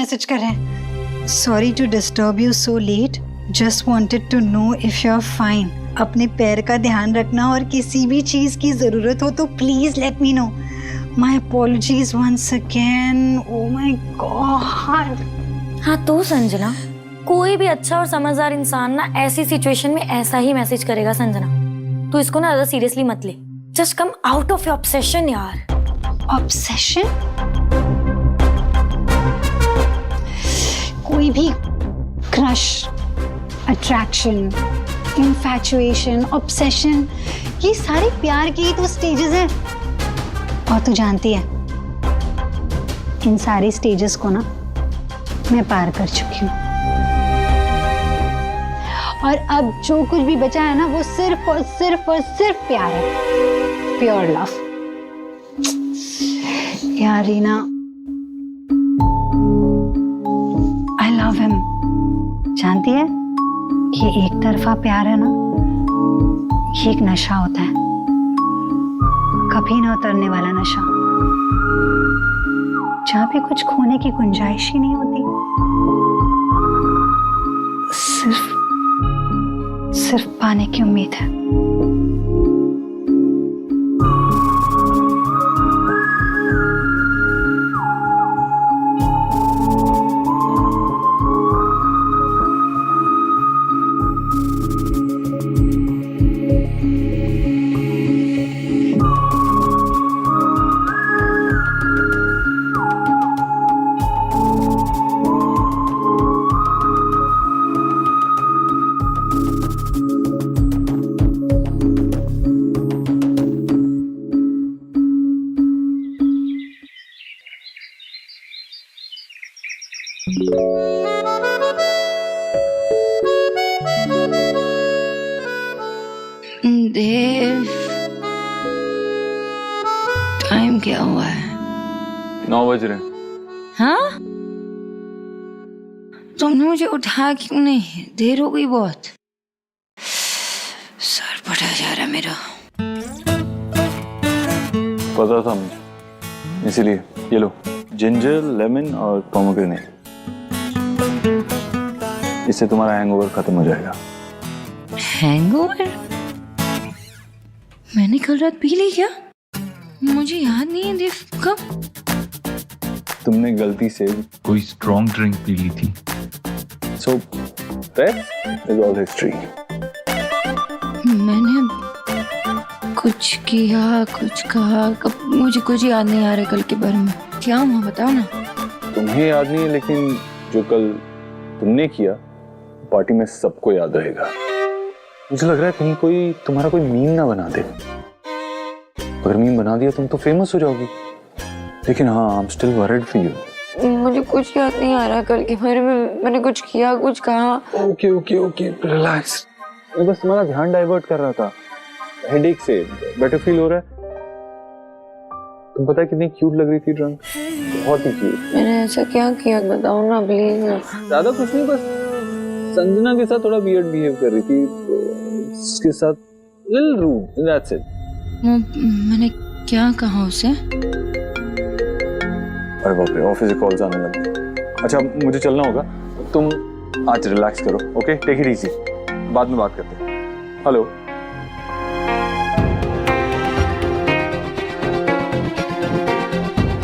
Message कर रहे हैं। Sorry to disturb you so late, just wanted to know if you are fine. अपने पैर का ध्यान रखना और किसी भी चीज की जरूरत हो तो please let me know. My apologies once again. Oh my God. हाँ तो संजना, कोई भी अच्छा और समझदार इंसान ना ऐसी सिचुएशन में ऐसा ही मैसेज करेगा संजना। तो इसको ना ज्यादा सीरियसली मत ले। Just come out of your obsession यार। ऑब्सेशन? कोई भी क्रश, अट्रैक्शन, इन्फैचुएशन, ऑब्सेशन, ये सारे प्यार के ही तो स्टेजेस हैं। और तू जानती है, इन सारी स्टेजेस को ना मैं पार कर चुकी हूँ। और अब जो कुछ भी बचा है ना, वो सिर्फ और सिर्फ और सिर्फ प्यार है। Pure love. यार रीना, आई लव हिम। जानती है, ये एक तरफा प्यार है ना, ये एक नशा होता है, कभी ना उतरने वाला नशा, जहां पे कुछ खोने की गुंजाइश ही नहीं होती। सिर्फ पाने की उम्मीद है। देव, टाइम क्या हुआ है? 9 बज रहे। हाँ? तुमने मुझे उठा क्यों नहीं? देर हो गई बहुत। सर फटा जा रहा मेरा। पता था मुझे, इसीलिए ये लो, जिंजर, लेमन और पोमेग्रेनेट। इससे तुम्हारा हैंगओवर खत्म हो जाएगा। हैंगओवर? मैंने कल रात पी ली क्या? मुझे याद नहीं है देव, कब? तुमने गलती से कोई स्ट्रॉन्ग ड्रिंक पी ली थी। So that is all history. मैंने कुछ किया, कुछ कहा, मुझे कुछ याद नहीं आ रहा कल के बारे में। क्या हुआ बताओ ना। तुम्हें याद नहीं है, लेकिन जो कल तुमने किया पार्टी में सबको याद रहेगा। मुझे लग रहा है कहीं कोई तुम्हारा कोई मीम ना बना दे। अगर मीम बना दिया तुम तो फेमस हो जाओगी। लेकिन हाँ, I am still worried for you. मुझे कुछ याद नहीं आ रहा कल के बारे में। मैंने कुछ किया, कुछ कहा। Okay okay okay, relax. मैं बस तुम्हारा ध्यान डाइवर्ट कर रहा था हेडेक से। बेटर फील हो रहा है? तुम पता है कितनी क्यूट लग रही थी ड्रंक, बहुत ही क्यूट। मैंने ऐसा क्या किया बताओ ना प्लीज। ज्यादा कुछ नहीं, बस संजना के साथ थोड़ा वियर्ड बिहेव कर रही थी, उसके साथ लिटिल रूड, दैट्स इट। मैंने क्या कहा उसे? अरे बाप रे, ऑफिस से कॉल्स आने लगे। अच्छा मुझे चलना होगा, तुम आज रिलैक्स करो, ओके? टेक इट इजी, बाद में बात करते हैं। हेलो।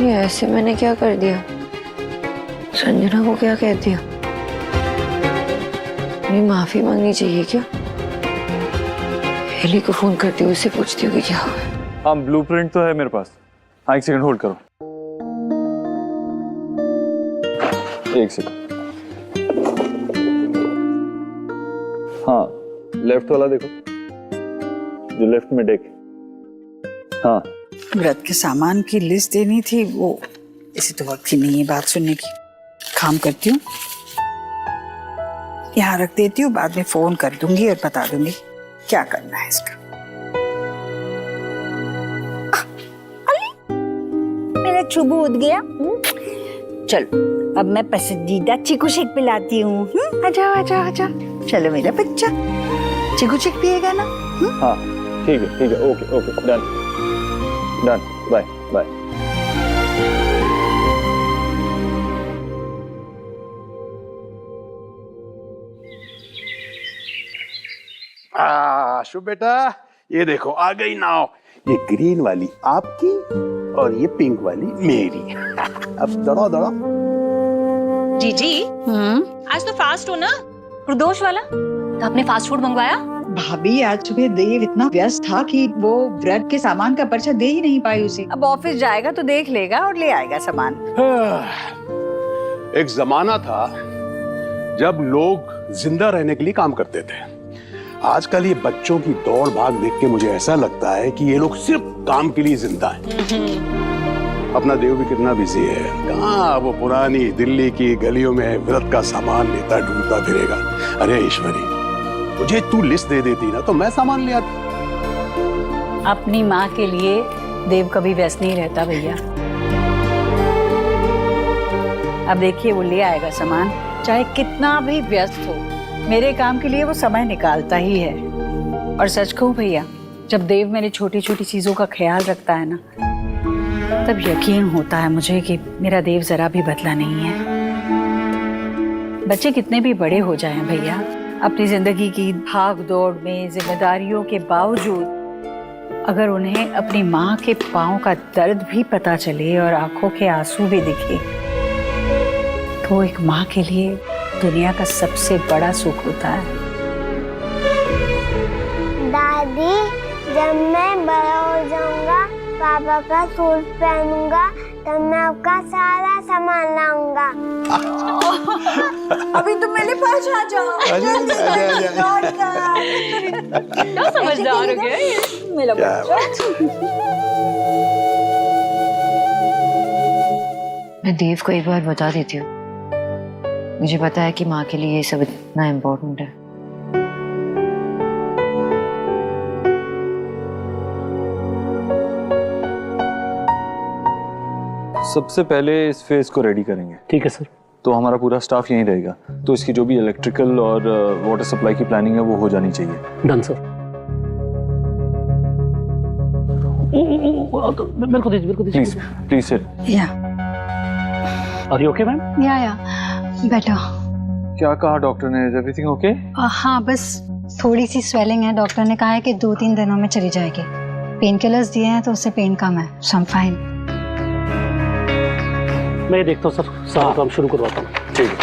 ये ऐसे मैंने क्या कर दिया? संजना को क्या कह दिया? मुझे माफी मांगनी चाहिए क्या? हेली को फोन करती हूँ, उससे पूछती हूँ कि क्या हुआ। हाँ, ब्लूप्रिंट तो है मेरे पास। हाँ, एक सेकंड होल्ड करो। एक सेकंड। हाँ, लेफ्ट वाला देखो, जो लेफ्ट में डेक। हाँ, व्रत के सामान की लिस्ट देनी थी, वो इसे तो वक्त ही नहीं है बात सुनने की। काम करती हूँ, यहाँ रख देती हूँ, बाद में फोन कर दूंगी और बता दूंगी क्या करना है इसका। मेरा चुबू उठ गया। चलो अब मैं पसंदीदा चीकू शेक पिलाती हूँ। आजा आजा आजा, चलो मेरा बच्चा चीकू शेक पिएगा ना? हाँ ठीक है, okay okay, done done, bye bye. Shubh बेटा, ये देखो आ गई नाव। ये ग्रीन वाली आपकी और ये पिंक वाली मेरी। अब दौड़ो दौड़ो। जीजी आज तो फास्ट हो ना, प्रदोष वाला तो आपने फास्ट फूड मंगवाया? भाभी आज सुबह देव इतना व्यस्त था कि वो व्रत के सामान का पर्चा दे ही नहीं पाई उसे। अब ऑफिस जाएगा तो देख लेगा और ले आएगा सामान। एक जमाना था जब लोग जिंदा रहने के लिए काम करते थे। आजकल ये बच्चों की दौड़ भाग देख के मुझे ऐसा लगता है कि ये लोग सिर्फ काम के लिए जिंदा हैं। अपना देव भी कितना बिजी है, कहाँ वो पुरानी दिल्ली की गलियों में व्रत का सामान लेता ढूंढता फिरेगा। अरे ईश्वरी, मुझे तू लिस्ट दे देती ना तो मैं सामान ले आता। अपनी माँ के लिए देव कभी व्यस्त नहीं रहता भैया। अब देखिए वो ले आएगा सामान, चाहे कितना भी व्यस्त हो, मेरे काम के लिए वो समय निकालता ही है। और सच कहूं भैया, जब देव मेरी छोटी छोटी चीजों का ख्याल रखता है ना, तब यकीन होता है मुझे कि मेरा देव जरा भी बदला नहीं है। बच्चे कितने भी बड़े हो जाएं भैया, अपनी जिंदगी की भाग दौड़ में जिम्मेदारियों के बावजूद अगर उन्हें अपनी माँ के पाँव का दर्द भी पता चले और आंखों के आंसू भी दिखे, तो एक माँ के लिए दुनिया का सबसे बड़ा सुख होता है। दादी, जब मैं बड़ा हो जाऊंगा, पापा का सूट पहनूंगा, तब मैं आपका सारा सामान लाऊंगा। अभी तुम मेरे पास आ जाओ। क्या समझदार हो गया ये। मेरा मैं देव को एक बार बता देती हूँ। मुझे पता है कि माँ के लिए ये सब इतना इम्पोर्टेंट है। सबसे पहले इस फेज को रेडी करेंगे। ठीक है सर। तो हमारा पूरा स्टाफ यहीं रहेगा, तो इसकी जो भी इलेक्ट्रिकल और वाटर सप्लाई की प्लानिंग है वो हो जानी चाहिए। Done sir. मेरे को दीजिए, प्लीज प्लीज सर। या आर यू ओके मैम? या बेटर। क्या कहा डॉक्टर ने? Is everything okay? हाँ, बस थोड़ी सी स्वेलिंग है। डॉक्टर ने कहा है कि 2-3 दिनों में चली जाएगी। पेन किलर्स दिए हैं तो उससे पेन कम है। सो आई एम फाइन। मैं देखता हूँ सर, सारा काम शुरू करवाता हूँ। ठीक है।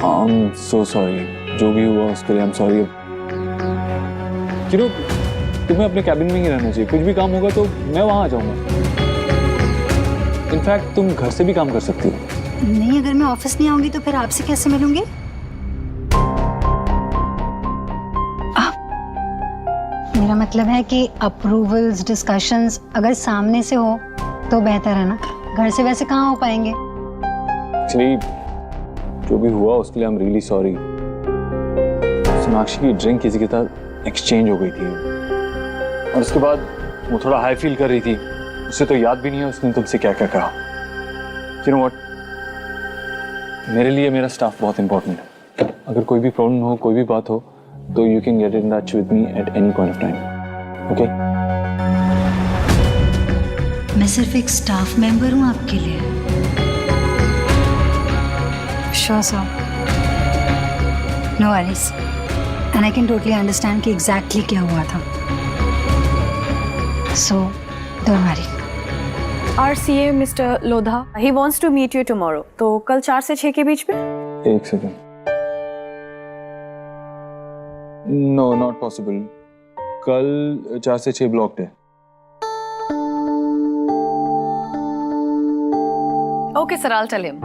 आई एम सो सॉरी, जो भी हुआ उसके लिए आई एम सॉरी। तुम्हें अपने कैबिन में ही रहना चाहिए। कुछ भी काम होगा तो मैं वहां आ जाऊंगा। इनफैक्ट तुम घर से भी काम कर सकती हो। नहीं, अगर मैं ऑफिस नहीं आऊंगी तो फिर आपसे कैसे मिलूंगी? मेरा मतलब है कि अप्रूवल्स, डिस्कशंस अगर सामने से हो तो बेहतर है ना। घर से वैसे कहाँ हो पाएंगे। एक्चुअली जो भी हुआ उसके लिए I am really sorry. Sonakshi की ड्रिंक किसी के साथ एक्सचेंज हो गई थी और उसके बाद वो थोड़ा हाई फील कर रही थी। उसे तो याद भी नहीं है उसने तुमसे क्या क्या कहा। You know what? मेरे लिए मेरा स्टाफ बहुत इंपॉर्टेंट है। अगर कोई भी प्रॉब्लम हो, कोई भी बात हो, तो you can get in touch with me at any point of time. Okay? मैं सिर्फ एक स्टाफ मेंबर हूँ आपके लिए। Sure sir, no worries, and I can totally understand कि एग्जैक्टली क्या हुआ था। So don't worry. RCA mister Lodha, he wants to meet you tomorrow. तो कल 4 से 6 के बीच में? एक सेकेंड। No, not possible. कल 4 से 6 ब्लॉक्ड है। Okay sir, I'll tell him.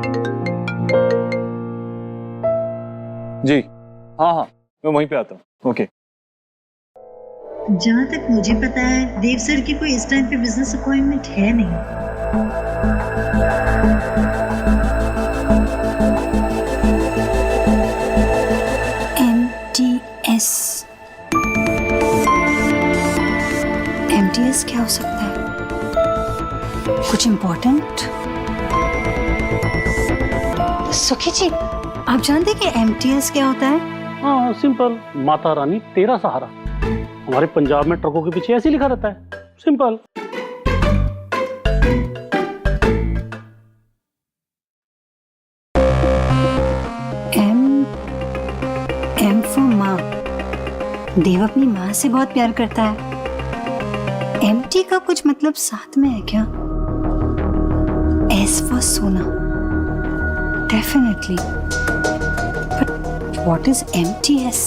जी हाँ हाँ, मैं वहीं पे आता हूँ। ओके। जहाँ तक मुझे पता है देव सर की कोई इस टाइम पे बिजनेस अपॉइंटमेंट है नहीं। MTS क्या हो सकता है? कुछ इम्पोर्टेंट? सुखी जी, आप जानते हैं कि MTS क्या होता है? हाँ सिंपल, माता रानी तेरा सहारा। हमारे पंजाब में ट्रकों के पीछे ऐसे लिखा रहता है, सिंपल। देव अपनी माँ से बहुत प्यार करता है। एम्प्टी का कुछ मतलब साथ में है क्या? S for Sona, definitely. But what is empties?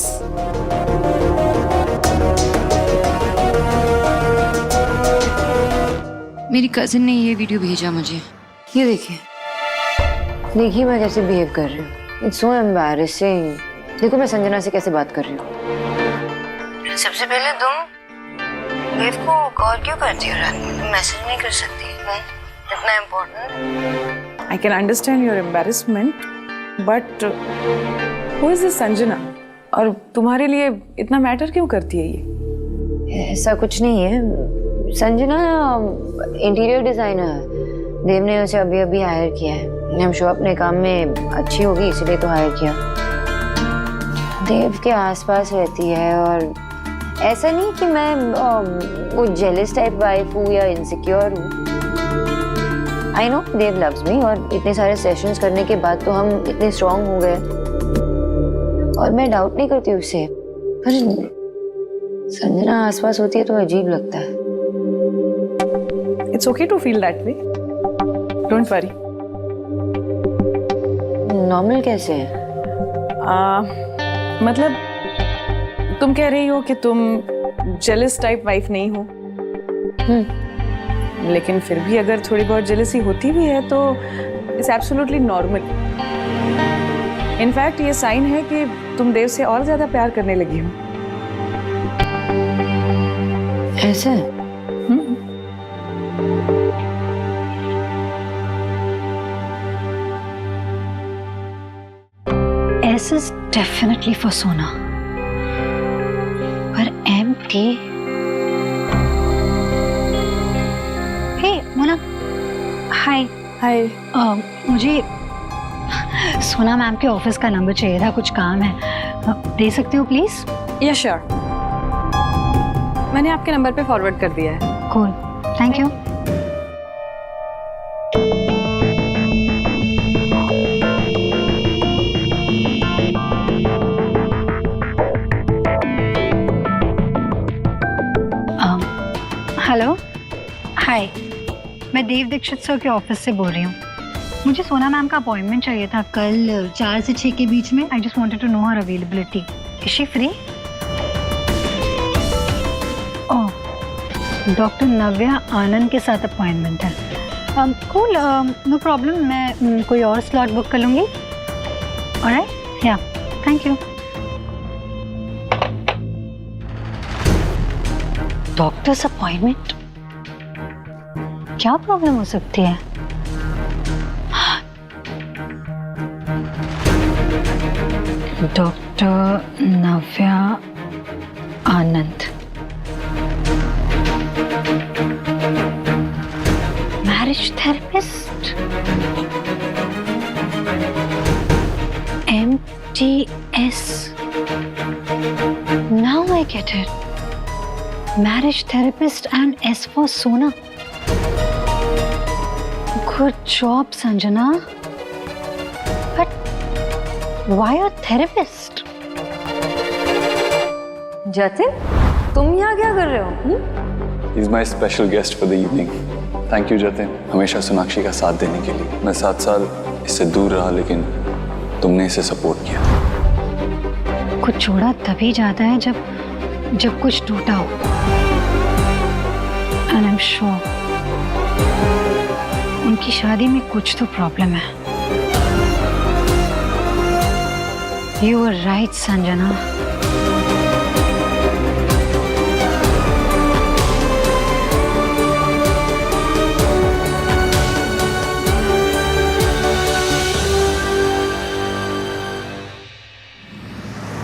मेरी कजिन ने ये वीडियो भेजा मुझे, ये देखिए। देखिए मैं कैसे बिहेव कर रही हूँ। It's so embarrassing. देखो मैं संजना से कैसे बात कर रही हूँ। सबसे पहले तुम देव को कॉल क्यों करती हो रात में? तुम मैसेज नहीं कर सकती? इतना important? I can understand your embarrassment, but who is this Sanjana? और तुम्हारे लिए इतना मैटर क्यों करती है ये? ऐसा कुछ नहीं है। संजना इंटीरियर डिजाइनर है। देव ने उसे अभी अभी हायर किया है। हम शो अपने काम में अच्छी होगी इसलिए तो हायर किया। देव के आसपास रहती है और ऐसा नहीं कि मैं वो जेलस टाइप वाइफ हूँ या इनसिक्योर हूँ। I know Dev loves me और इतने सारे सेशंस करने के बाद तो हम इतने स्ट्रांग हो गए और मैं डाउट नहीं करती उससे। पर संजना आसपास होती है तो अजीब लगता है। It's okay to feel that way. Don't worry. Normal कैसे है? मतलब तुम कह रही हो कि तुम जेलस टाइप वाइफ नहीं हो। लेकिन फिर भी अगर थोड़ी बहुत जेलसी होती भी है तो इट्स एब्सोल्युटली नॉर्मल। इनफैक्ट ये साइन है कि तुम देव से और ज्यादा प्यार करने लगी हो। ऐसे? S is definitely for Sona. पर MT? Hey, मोना. Hi. हाय। मुझे सोना मैम के ऑफिस का नंबर चाहिए था, कुछ काम है। दे सकते हो प्लीज? या श्योर। मैंने आपके नंबर पे फॉरवर्ड कर दिया है। Cool, thank you. हेलो, हाय, मैं देव दीक्षित सर के ऑफिस से बोल रही हूँ। मुझे सोना मैम का अपॉइंटमेंट चाहिए था कल 4 से 6 के बीच में। I just wanted to know her availability. Is she free? Oh, doctor Navya Anand के साथ अपॉइंटमेंट है। कूल, नो प्रॉब्लम, मैं कोई और स्लॉट बुक कर लूँगी। ऑलराइट, या, थैंक यू। Doctors appointment? क्या प्रॉब्लम हो सकती है? Doctor Navya Anand, marriage therapist, MTS। Now I get it. Marriage therapist and S for Sona. Good job, Sanjana. But why a therapist? Jatin, तुम यहाँ क्या कर रहे हो? He's my special guest for the evening. Thank you, Jatin, हमेशा सोनाक्षी का साथ देने के लिए। मैं 7 साल इससे दूर रहा लेकिन तुमने इसे सपोर्ट किया। कुछ छोड़ा तभी जाता है जब कुछ टूटा हो। And I'm sure उनकी शादी में कुछ तो प्रॉब्लम है। You were right, Sanjana.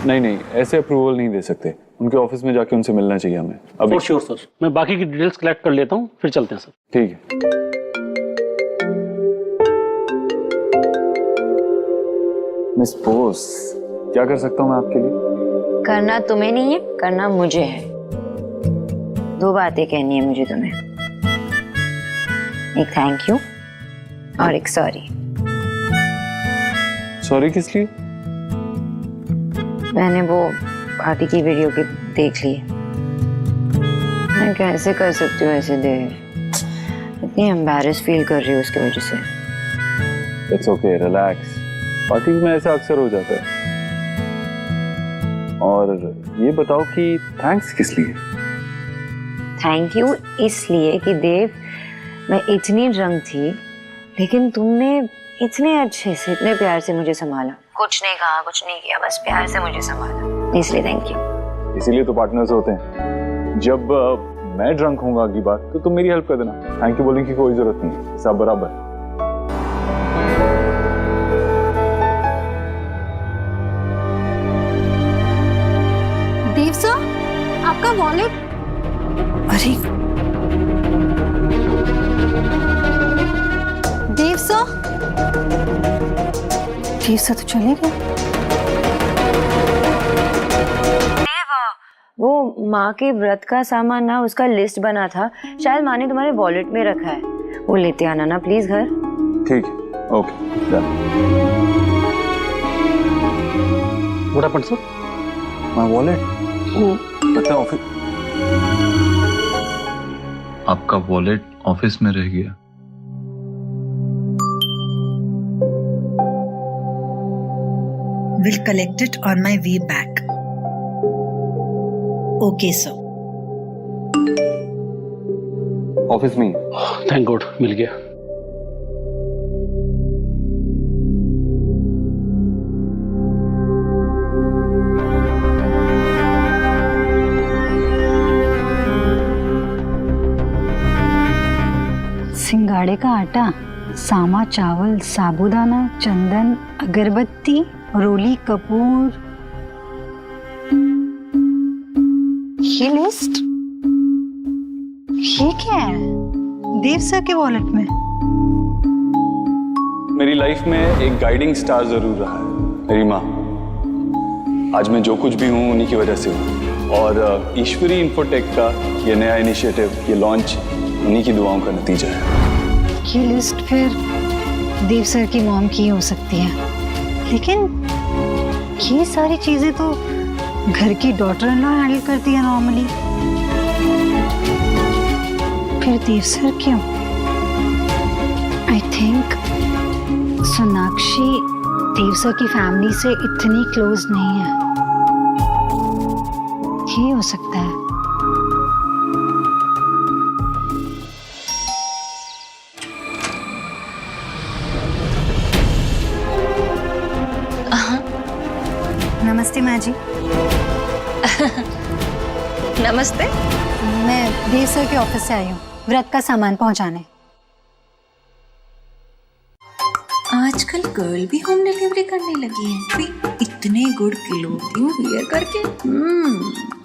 नहीं, ऐसे अप्रूवल नहीं दे सकते। उनके ऑफिस में जाके उनसे मिलना चाहिए हमें अभी। फॉर श्योर सर, मैं बाकी की डिटेल्स कलेक्ट कर लेता हूँ, फिर चलते हैं सर। ठीक है। मिस बोस, क्या कर सकता हूँ मैं आपके लिए? करना तुम्हें नहीं है, करना मुझे है। 2 बातें कहनी है मुझे तुम्हें। एक थैंक यू और एक सॉरी। सॉरी किस लिए? मैंने वो पार्टी की वीडियो क्लिप देख ली। मैं कैसे कर सकती हूँ ऐसे देव, इतनी एम्बैरेस फील कर रही हूँ उसकी वजह से। It's okay, relax. पार्टी में ऐसा अक्सर हो जाता है। और ये बताओ कि थैंक्स किस लिए? थैंक यू इसलिए कि देव मैं इतनी ड्रंक थी, लेकिन तुमने इतने अच्छे से, इतने प्यार से मुझे संभाला। कुछ नहीं कहा, कुछ नहीं किया, बस प्यार से मुझे संभाला, इसलिए थैंक यू। इसीलिए तो पार्टनर्स होते हैं। जब मैं ड्रंक होऊंगा अगली बार तो तुम मेरी हेल्प कर देना। थैंक यू बोलने की कोई जरूरत नहीं, सब बराबर। देव सर, आपका वॉलेट। अरे देव सर, देव सर तो चले गए। वो माँ के व्रत का सामान ना, उसका लिस्ट बना था, शायद माँ ने तुम्हारे वॉलेट में रखा है, वो लेते आना ना प्लीज घर। ठीक है, okay done. What happened sir? My wallet, वो पता ऑफिस। आपका वॉलेट ऑफिस में रह गया। will collect it on my way back. Okay, sir. Office में। थैंक गॉड, मिल गया। सिंगाड़े का आटा, सामा चावल, साबूदाना, चंदन, अगरबत्ती, रोली कपूर। ये लिस्ट, ये क्या है? देव सर के वॉलेट में। मेरी लाइफ में एक गाइडिंग स्टार जरूर रहा है, मेरी माँ। आज मैं जो कुछ भी हूँ उन्हीं की वजह से हूँ। और ईश्वरी इंफोटेक का ये नया इनिशिएटिव, ये लॉन्च उन्हीं की दुआओं का नतीजा है। ये लिस्ट फिर देव सर की मॉम की हो सकती है, लेकिन ये सारी चीजें तो घर की डॉटर इन लॉ हैंडल करती है नॉर्मली। फिर देव सर क्यों? I think Sonakshi Dev sir की फैमिली से इतनी क्लोज नहीं है। ये हो सकता है। नमस्ते माँ जी। नमस्ते। मैं देव सर के ऑफिस से आई हूँ व्रत का सामान पहुँचाने। आजकल गर्ल भी होम डिलीवरी करने लगी है। भी इतने गुड क्लोथिंग वियर करके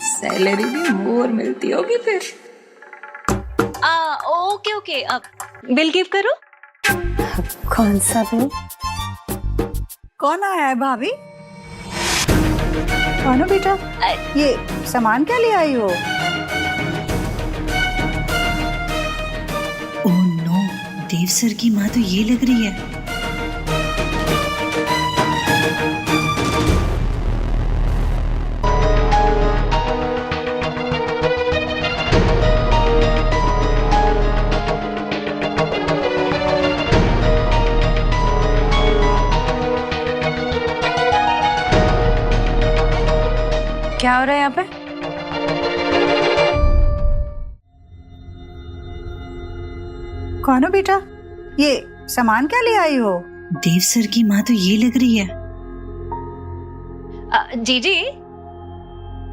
सैलरी भी मोर मिलती होगी फिर। ओके ओके, अब बिल गिव करो। कौन सा बिल? कौन आया है भाभी? कौन हो बेटा? ये सामान क्या ले आई हो? ओह नो, देव सर की माँ तो ये लग रही है। क्या हो रहा है यहाँ पे? कौन हो बेटा? ये सामान क्या ले आई हो? देव सर की माँ तो ये लग रही है। जीजी,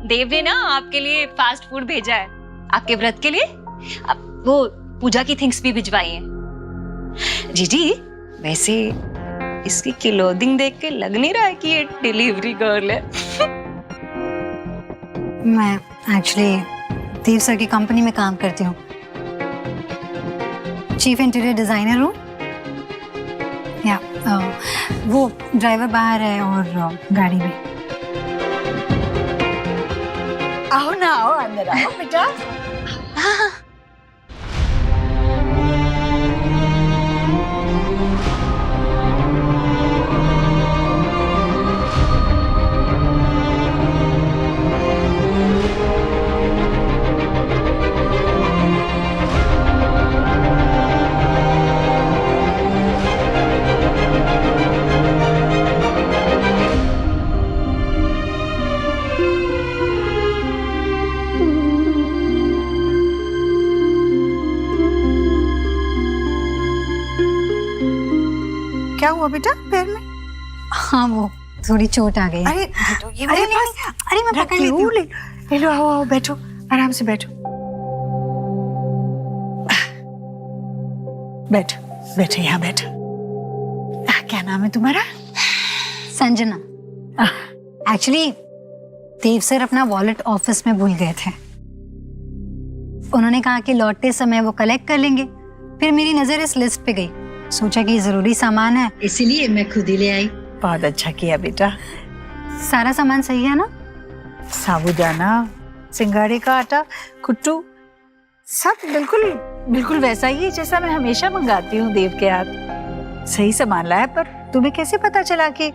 देव ने ना आपके लिए फास्ट फूड भेजा है, आपके व्रत के लिए। वो पूजा की थिंग्स भी भिजवाई हैं। जीजी, वैसे इसकी क्लोथिंग देख के लग नहीं रहा है कि ये डिलीवरी गर्ल है। मैं एक्चुअली देव सर की कंपनी में काम करती हूँ, चीफ इंटीरियर डिजाइनर हूँ। या वो ड्राइवर बाहर है और गाड़ी में। आओ ना, आओ अंदर आओ बेटा। क्या हुआ बेटा पैर में? हाँ वो थोड़ी चोट आ गई। अरे तो ये मेरे पास, अरे मैं पकड़ लेती हूँ। ले लो, आओ आओ बैठो, आराम से बैठो। बैठ बैठो, यहाँ बैठो। क्या नाम है तुम्हारा? संजना। एक्चुअली देव सर अपना वॉलेट ऑफिस में भूल गए थे। उन्होंने कहा कि लौटते समय वो कलेक्ट कर लेंगे। फिर मेरी नजर इस लिस्ट पे गई, सोचा कि जरूरी सामान है, इसीलिए मैं खुद ही ले आई। बहुत अच्छा किया बेटा। सारा सामान सही है ना? साबूदाना, सिंगाड़े का आटा, कुट्टू, सब बिल्कुल बिल्कुल वैसा ही है जैसा मैं हमेशा मंगाती हूँ देव के हाथ। सही सामान लाया। पर तुम्हें कैसे पता चला कि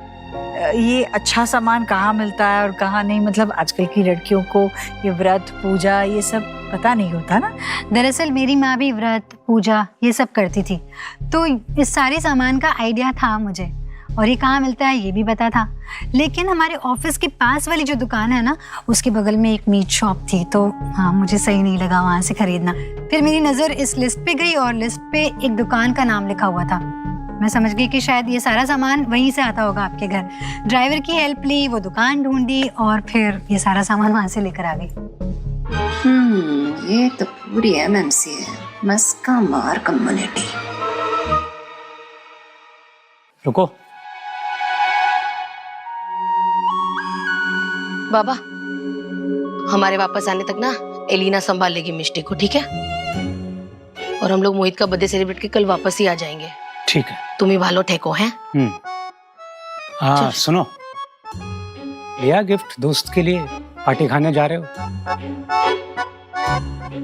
ये अच्छा सामान कहाँ मिलता है और कहाँ नहीं? मतलब आजकल की लड़कियों को ये व्रत पूजा ये सब पता नहीं होता ना। दरअसल मेरी माँ भी व्रत पूजा ये सब करती थी, तो इस सारे सामान का आइडिया था मुझे, और ये कहाँ मिलता है ये भी पता था। लेकिन हमारे ऑफिस के पास वाली जो दुकान है ना, उसके बगल में एक मीट शॉप थी, तो हाँ मुझे सही नहीं लगा वहाँ से खरीदना। फिर मेरी नज़र इस लिस्ट पे गई और लिस्ट पे एक दुकान का नाम लिखा हुआ था। मैं समझ गई कि शायद ये सारा सामान वहीं से आता होगा आपके घर। ड्राइवर की हेल्प ली, वो दुकान ढूंढी और फिर ये सारा सामान वहाँ से लेकर आ गई। ये तो पूरी एमएमसी है, मस्का मार कम्युनिटी। रुको। बाबा, हमारे वापस आने तक ना एलिना संभाल लेगी मिष्टी को, ठीक है? और हम लोग मोहित का बर्थडे सेलिब्रेट के कल वापस ही आ जाएंगे। ठीक है। तुम ही भालो ठेको हैं। हाँ सुनो, लिया गिफ्ट दोस्त के लिए? पार्टी खाने जा रहे हो?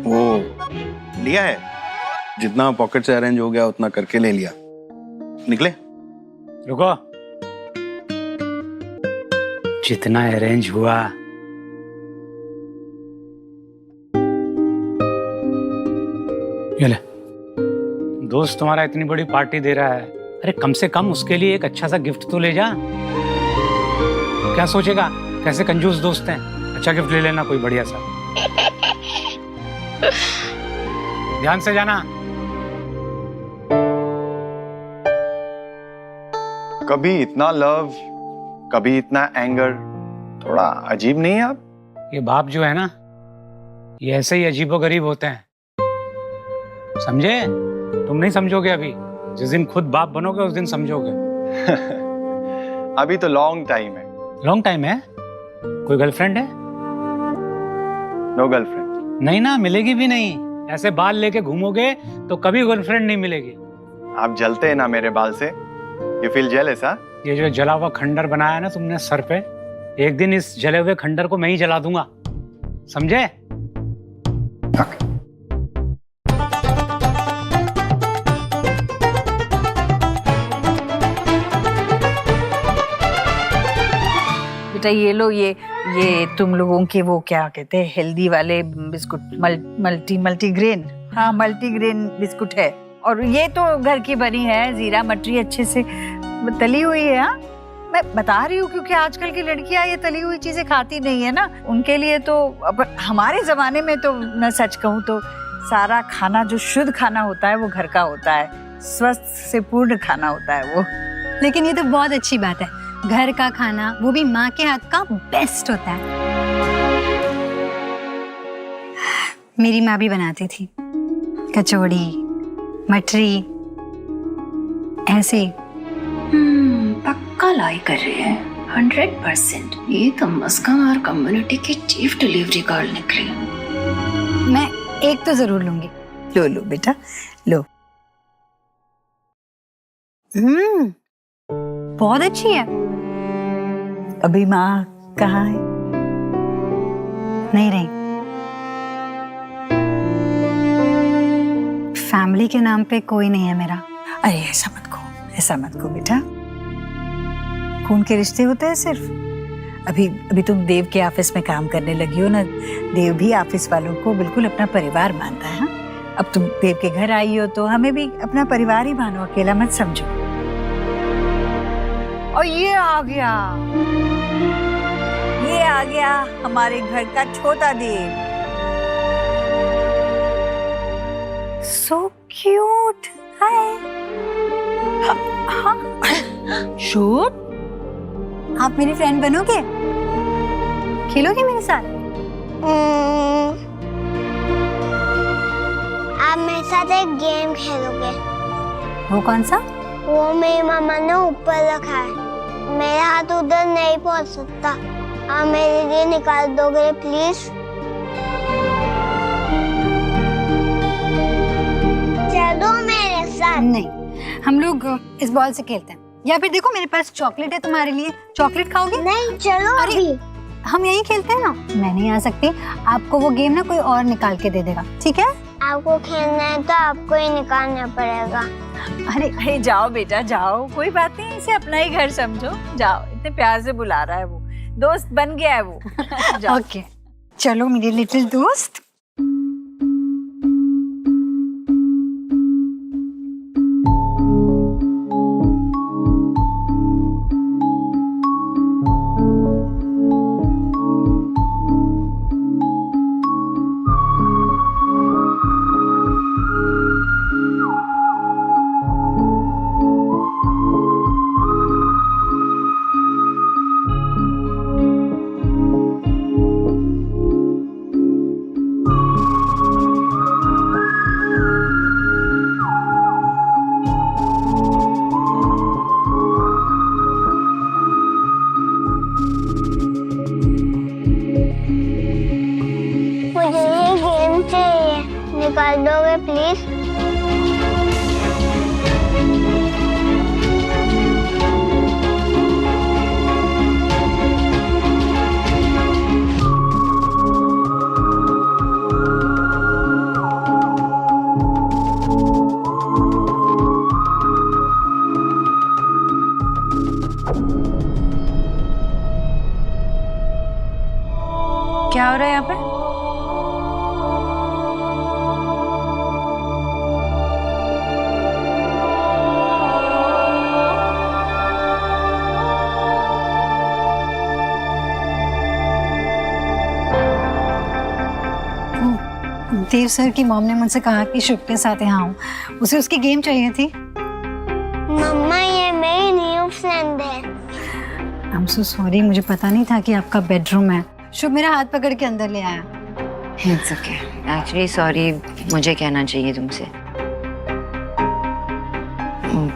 वो लिया है, जितना पॉकेट से अरेंज हो गया उतना करके ले लिया। निकले। रुको। जितना अरेंज हुआ ये ले। दोस्त तुम्हारा इतनी बड़ी पार्टी दे रहा है, अरे कम से कम उसके लिए एक अच्छा सा गिफ्ट तो ले जा। क्या सोचेगा कैसे कंजूस दोस्त हैं? अच्छा गिफ्ट ले लेना कोई बढ़िया सा। ध्यान से जाना। कभी इतना लव, कभी इतना एंगर, थोड़ा अजीब नहीं है आप? ये बाप जो है ना, ये ऐसे ही अजीबोगरीब होते हैं, समझे? तुम नहीं समझोगे अभी, जिस दिन खुद बाप बनोगे उस दिन समझोगे। अभी तो लॉन्ग टाइम है। लॉन्ग टाइम है? कोई गर्लफ्रेंड है? No girlfriend. नहीं ना, मिलेगी भी नहीं। ऐसे बाल लेके घूमोगे तो कभी गर्लफ्रेंड नहीं मिलेगी। आप जलते हैं ना मेरे बाल से, यू फील जेलस? हाँ, ये जो जला हुआ खंडर बनाया ना तुमने सर पे, एक दिन इस जले हुए खंडर को मैं ही जला दूंगा, समझे? बेटा ये लो, ये तुम लोगों के वो क्या कहते हैं हेल्दी वाले बिस्कुट, मल्टीग्रेन। हाँ मल्टीग्रेन बिस्कुट है, और ये तो घर की बनी है, जीरा मटरी अच्छे से तली हुई है। हाँ मैं बता रही हूँ क्योंकि आजकल की लड़कियां ये तली हुई चीजें खाती नहीं है ना, उनके लिए तो। अब हमारे जमाने में तो मैं सच कहूँ तो सारा खाना जो शुद्ध खाना होता है वो घर का होता है, स्वस्थ से पूर्ण खाना होता है वो। लेकिन ये तो बहुत अच्छी बात है, घर का खाना वो भी माँ के हाथ का बेस्ट होता है। मेरी माँ भी बनाती थी कचौड़ी, मटरी, ऐसे। पक्का लाई कर रहे हैं 100%। ये तो मस्का कम्युनिटी की चीफ डिलीवरी गर्ल निकली। मैं एक तो जरूर लूंगी। लो लो बेटा लो। बहुत अच्छी है। अभी माँ कहाँ है? नहीं रही। फैमिली के नाम पे कोई नहीं है मेरा। अरे ऐसा मत कहो, ऐसा मत कहो बेटा, खून के रिश्ते होते हैं सिर्फ। अभी तुम देव के ऑफिस में काम करने लगी हो ना, देव भी ऑफिस वालों को बिल्कुल अपना परिवार मानता है। अब तुम देव के घर आई हो तो हमें भी अपना परिवार ही मानो, अकेला मत समझो। और ये आ गया हमारे घर का छोटा देव। So cute. हाय। हाँ शुभ, आप मेरी फ्रेंड बनोगे? खेलोगे मेरे साथ? आप मेरे साथ एक गेम खेलोगे? वो कौन सा? वो मेरी मम्मा ने ऊपर रखा है, मेरा हाथ उधर नहीं पहुंच सकता। आप मेरे लिए निकाल दोगे प्लीज? चलो मेरे साथ। नहीं, हम लोग इस बॉल से खेलते हैं। या फिर देखो मेरे पास चॉकलेट है तुम्हारे लिए, चॉकलेट खाओगे? नहीं, चलो अभी। हम यही खेलते हैं ना। मैं नहीं आ सकती, आपको वो गेम ना कोई और निकाल के दे देगा, ठीक है? आपको खेलना है तो आपको ही निकालना पड़ेगा। अरे जाओ बेटा जाओ, कोई बात नहीं, इसे अपना ही घर समझो। जाओ, इतने प्यार से बुला रहा है वो, दोस्त बन गया है वो। जाओ। ओके, चलो मेरे लिटिल दोस्त। मुझे ये गेम चाहिए, निकाल दोगे प्लीज? क्या हो रहा है यहाँ पे? देव सर की मॉम ने मुझसे कहा कि शुभ के साथ यहाँ आऊँ, उसे उसकी गेम चाहिए थी। मम्मा ये मेरी न्यू फ्रेंड है। आई एम सो सॉरी, मुझे पता नहीं था कि आपका बेडरूम है। शुभ मेरा हाथ पकड़ के अंदर ले आया। इट्स ओके, एक्चुअली सॉरी मुझे कहना चाहिए तुमसे।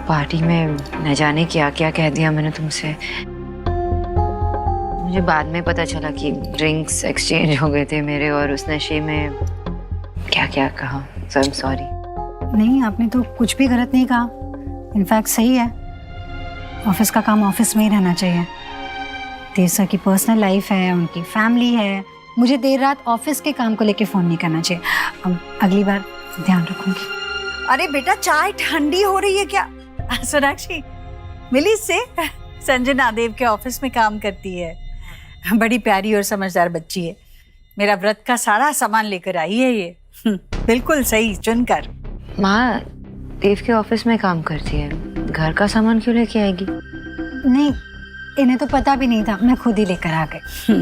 पार्टी में न जाने क्या क्या कह दिया मैंने तुमसे। मुझे बाद में पता चला कि ड्रिंक्स एक्सचेंज हो गए थे मेरे, और उस नशे में क्या क्या कहा। सो आई एम सॉरी। नहीं, आपने तो कुछ भी गलत नहीं कहा, इनफैक्ट सही है। ऑफिस का काम ऑफिस में ही रहना चाहिए। देव सर की पर्सनल लाइफ है, उनकी फैमिली है। मुझे देर रात ऑफिस के काम को लेके फोन नहीं करना चाहिए। अब अगली बार ध्यान रखूंगी। अरे बेटा चाय ठंडी हो रही है क्या? सोनाक्षी मिली इससे, संजना देव के ऑफिस में काम करती है, बड़ी प्यारी और समझदार बच्ची है। मेरा व्रत का सारा सामान लेकर आई है ये। बिल्कुल सही चुनकर। माँ देव के ऑफिस में काम करती है, घर का सामान क्यों लेके आएगी? नहीं, इन्हें तो पता भी नहीं था, मैं खुद ही लेकर आ गई।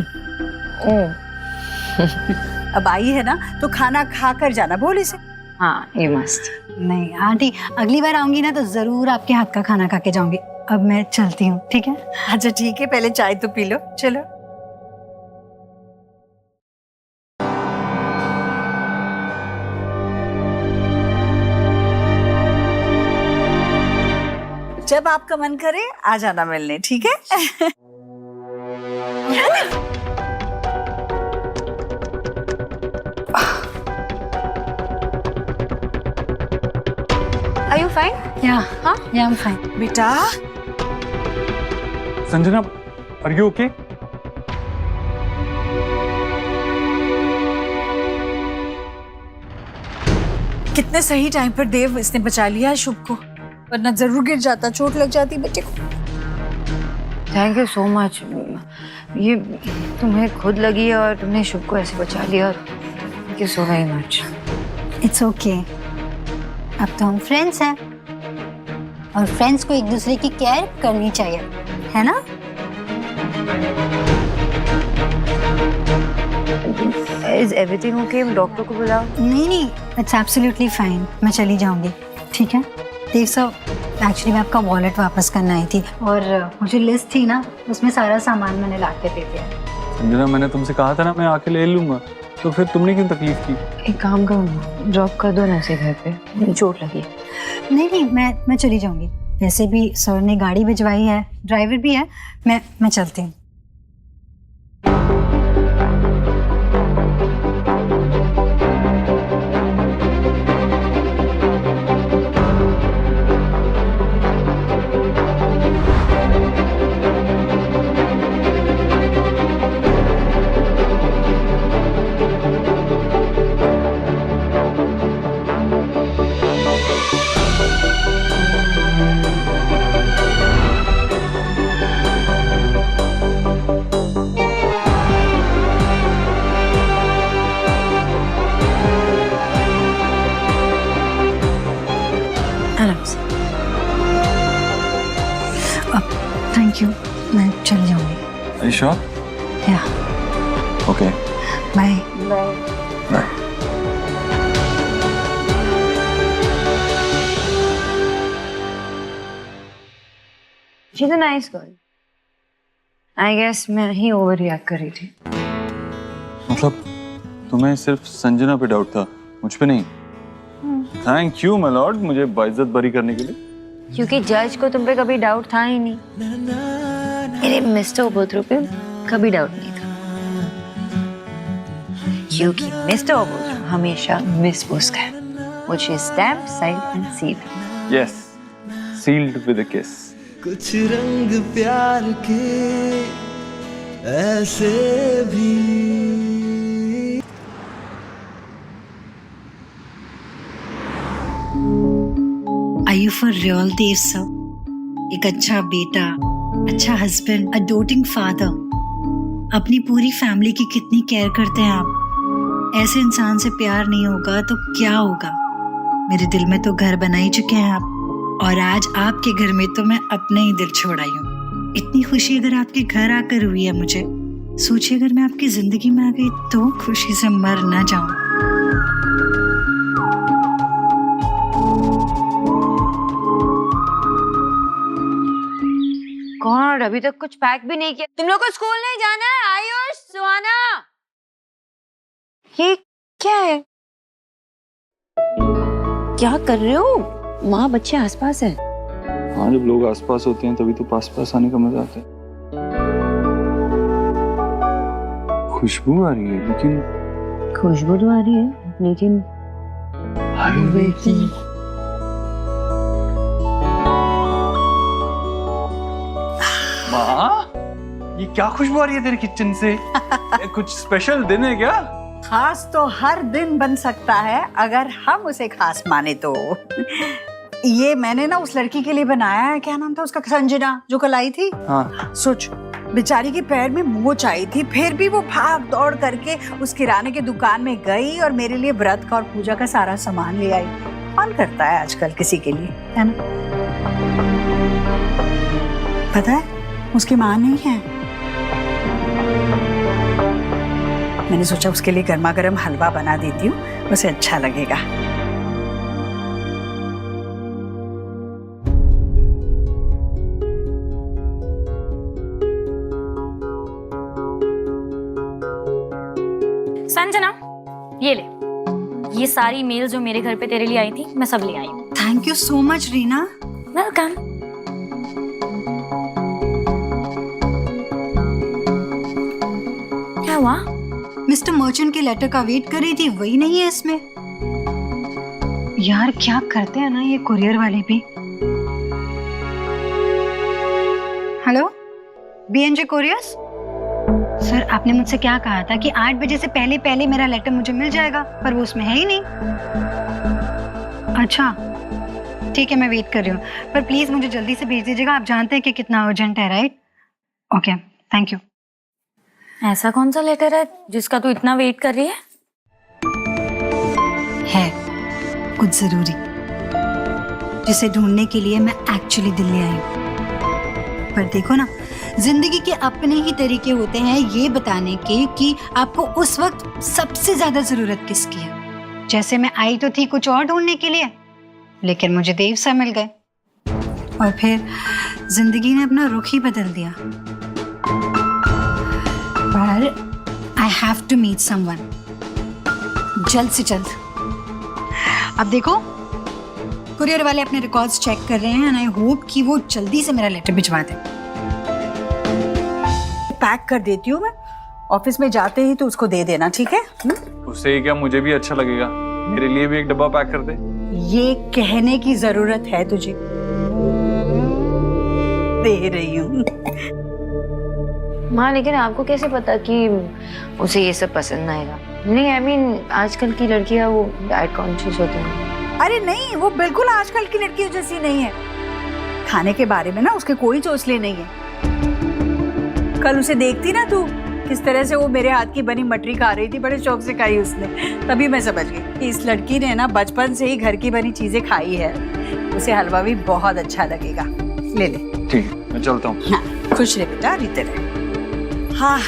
अब आई है ना तो खाना खा कर जाना, बोल इसे। हाँ ये मस्त। नहीं आंटी, अगली बार आऊंगी ना तो जरूर आपके हाथ का खाना खा के जाऊंगी। अब मैं चलती हूँ, ठीक है? अच्छा ठीक है, पहले चाय तो पी लो, चलो। जब आपका मन करे आ जाना मिलने, ठीक है? Are you fine? Yeah, हाँ? Yeah, I'm fine. बेटा संजना, आर यू ओके? कितने सही टाइम पर देव इसने बचा लिया है शुभ को, वरना जरूर गिर जाता, चोट लग जाती बेटे को। Thank you so much. ये तुम्हें खुद लगी है और तुमने शुभ को ऐसे बचा लिया। Thank you so very much. It's okay. अब तो हम फ्रेंड्स हैं, और फ्रेंड्स को एक दूसरे की केयर करनी चाहिए, है ना? Is everything okay? डॉक्टर को बुलाओ। नहीं नहीं, इट्स एब्सोल्युटली फाइन। मैं चली जाऊंगी, ठीक है? देव साहब एक्चुअली मैं आपका वॉलेट वापस करना आई थी और मुझे लिस्ट थी ना, उसमें सारा सामान मैंने ला के दे दिया। संजना, मैंने तुमसे कहा था ना मैं आके ले लूंगा, तो फिर तुमने क्यों तकलीफ की? एक काम करो, ड्रॉप कर दो ना ऐसे घर पे, मुझे चोट लगी। नहीं, मैं चली जाऊंगी। वैसे भी सर ने गाड़ी भिजवाई है, ड्राइवर भी है, मैं चलती हूँ। थैंक यू, मैं चली जाऊंगी। Are you sure? Yeah. Okay. Bye. Bye. She's a nice girl. I guess मैं ही ओवर रिएक्ट कर रही थी। मतलब तुम्हें सिर्फ संजना पे डाउट था, मुझ पे नहीं? थैंक यू माय लॉर्ड, मुझे बाइज्जत बरी करने के लिए। क्योंकि जज को तुम पे कभी डाउट था ही नहीं, मेरे मिस्टर ओबोत्रो पे कभी डाउट नहीं था, क्योंकि मिस्टर ओबोत्रो हमेशा मिस बुस्क है, which is stamped, signed and sealed. Yes, sealed with a kiss. कुछ रंग प्यार के ऐसे भी। Are you for real, Dev sir? एक अच्छा बेटा, अच्छा हस्बैंड, अ डोटिंग फादर, अपनी पूरी फैमिली की कितनी केयर करते हैं आप। ऐसे इंसान से प्यार नहीं होगा तो क्या होगा? मेरे दिल में तो घर बना ही चुके हैं आप, और आज आपके घर में तो मैं अपने ही दिल छोड़ आई हूँ। इतनी खुशी अगर आपके घर आकर हुई है मुझे, सोचिए अगर मैं आपकी जिंदगी में आ गई तो खुशी से मर ना जाऊं। कौन? अभी तक कुछ पैक भी नहीं किया। तुम लोग को स्कूल नहीं जाना है? आयुष, सुहाना, ये क्या है? क्या कर रहे हो? माँ बच्चे आसपास है। हाँ, जब लोग आसपास होते हैं तभी तो पास पास आने का मजा आता है। खुशबू आ रही है, लेकिन खुशबू तो आ रही है, लेकिन माँ, ये क्या खुशबू आ रही है तेरे किचन से? कुछ स्पेशल दिन है क्या? खास तो हर दिन बन सकता है अगर हम उसे खास माने तो। ये मैंने ना उस लड़की के लिए बनाया है, क्या नाम था उसका, संजना, जो कल आई थी। हाँ। सोच, बेचारी के पैर में मोच आई थी, फिर भी वो भाग दौड़ करके उस किराने की दुकान में गई और मेरे लिए व्रत का और पूजा का सारा सामान ले आई। कौन करता है आजकल किसी के लिए, है ना? पता है उसकी माँ नहीं है। मैंने सोचा उसके लिए गर्मा गर्म हलवा बना देती हूँ, उसे अच्छा लगेगा। संजना, ये ले, ये सारी मेल जो मेरे घर पे तेरे लिए आई थी मैं सब ले आई हूँ। Thank you so much Reena. Welcome. क्या हुआ? मिस्टर मर्चेंट के लेटर का वेट कर रही थी, वही नहीं है इसमें। यार क्या करते हैं ना ये कुरियर वाले भी। Hello, बीएनजे couriers. सर, आपने मुझसे क्या कहा था कि 8 बजे से पहले पहले मेरा लेटर मुझे मिल जाएगा, पर वो उसमें है ही नहीं। अच्छा ठीक है, मैं वेट कर रही हूँ, पर प्लीज मुझे जल्दी से भेज दीजिएगा। आप जानते हैं कि कितना अर्जेंट है, राइट? Okay, thank you. ऐसा कौन सा लेटर है जिसका तू इतना वेट कर रही है? कुछ जरूरी, जिसे ढूंढने के लिए मैं एक्चुअली दिल्ली आई हूँ। पर देखो ना, जिंदगी के अपने ही तरीके होते हैं ये बताने के कि आपको उस वक्त सबसे ज्यादा जरूरत किसकी है। जैसे मैं आई तो थी कुछ और ढूंढने के लिए, लेकिन मुझे देव सर मिल गए। और फिर जिंदगी ने अपना रुख ही बदल दिया। पर I have to meet someone जल्द से जल्द। अब देखो कुरियर वाले अपने रिकॉर्ड्स चेक कर रहे हैं एंड आई होप कि वो जल्दी से मेरा लेटर भिजवा दें। पैक कर देती हूँ मैं, ऑफिस में जाते ही तो उसको दे देना, ठीक है? उससे ही क्या, मुझे भी अच्छा लगेगा। मेरे लिए भी एक डब्बा पैक कर दे। ये कहने की जरूरत है तुझे? दे रही हूँ। माँ लेकिन आपको कैसे पता कि उसे ये सब पसंद आएगा? नहीं आई मीन आजकल की लड़कियां वो डाइट कॉन्शियस होती हैं। अरे नहीं, वो बिल्कुल आजकल की लड़कियों जैसी नहीं है। खाने के बारे में ना उसके कोई चोचले नहीं है। कल उसे देखती ना तू, किस तरह से वो मेरे हाथ की बनी मटरी खा रही थी, बड़े शौक से खाई उसने। तभी मैं समझ गई कि इस लड़की ने ना बचपन से ही घर की बनी चीजें खाई है। उसे हलवा भी बहुत अच्छा लगेगा। ले ले। ठीक है, मैं चलता हूँ। हाँ, खुश रहे बेटा, रीते रहे। हाँ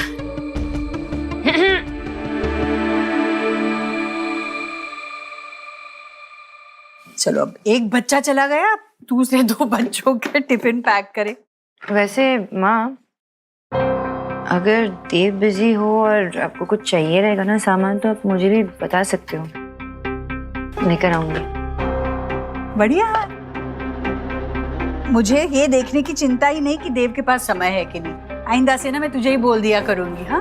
चलो, अब एक बच्चा चला गया, दूसरे 2 बच्चों के टिफिन पैक करे। वैसे माँ अगर देव बिजी हो और आपको कुछ चाहिए रहेगा ना सामान, तो आप मुझे भी बता सकते हो, लेकर आऊंगी। बढ़िया। मुझे ये देखने की चिंता ही नहीं कि देव के पास समय है कि नहीं। आइंदा से ना मैं तुझे ही बोल दिया करूंगी। हाँ,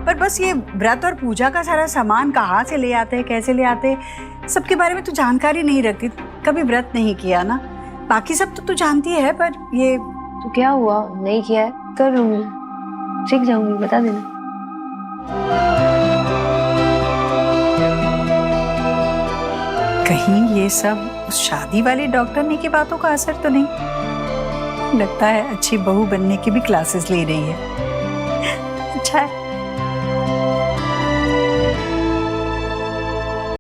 पर बस ये व्रत और पूजा का सारा सामान कहाँ से ले आते हैं, कैसे ले आते हैं, सबके बारे में तू जानकारी नहीं रखती। कभी व्रत नहीं किया ना, बाकी सब तो तू जानती है, पर ये तो क्या हुआ, नहीं किया है, कर लूंगी, सीख जाऊंगी, बता देना। कहीं ये सब उस शादी वाले डॉक्टर ने की बातों का असर तो नहीं? लगता है अच्छी बहू बनने की भी क्लासेस ले रही है। अच्छा है।